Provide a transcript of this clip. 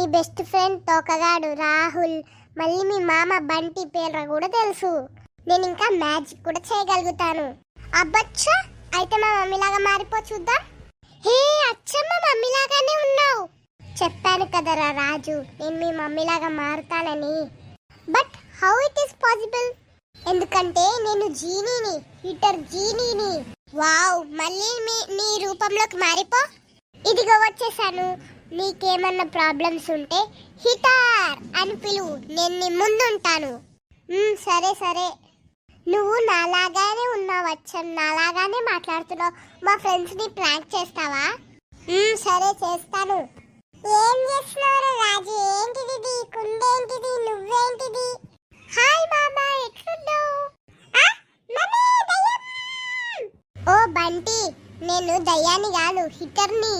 మీ best friend తోకగాడు Rahul, మళ్ళీ మీ మామ బంటి పేర్లు కూడా తెలుసు. నేను ఇంకా మ్యాజిక్ కూడా చేయగలుగుతాను. అబ్బచ్చా, అయితే మా మమ్మీలాగా మారిపో చూద్దాం. హే అచ్చమ్మ, మమ్మీలాగానే ఉన్నావు. చెప్పాను కదరా రాజు, నేను మీ మమ్మీలాగా మారుతానని. But how it is possible? ఎందుకంటే నేను జీనీని, హీటర్ జీనీని. వావ్, మళ్ళీ నీ రూపంలోకి మారిపో. ఇదిగో వచ్చేసాను. నీకేమన్నా ప్రాబ్లమ్స్ ఉంటే హీటర్ అని పిలువు, నేను నీ ముందుంటాను. సరే సరే. నువ్వు నాలాగానే ఉన్నావు అచ్చం, నాలాగానే మాట్లాడుతున్నావు. మా ఫ్రెండ్స్ని ప్రాంక్ చేస్తావా? సరే చేస్తాను. ఏం చేస్తున్నారు రాజు? ఏంటిది? కుందేంటిది? నువ్వేంటిది? హాయ్ మామా, ఎట్లున్నావు? ఓ బంటి, నేను దయ్యాన్ని కాదు, హిటర్ని.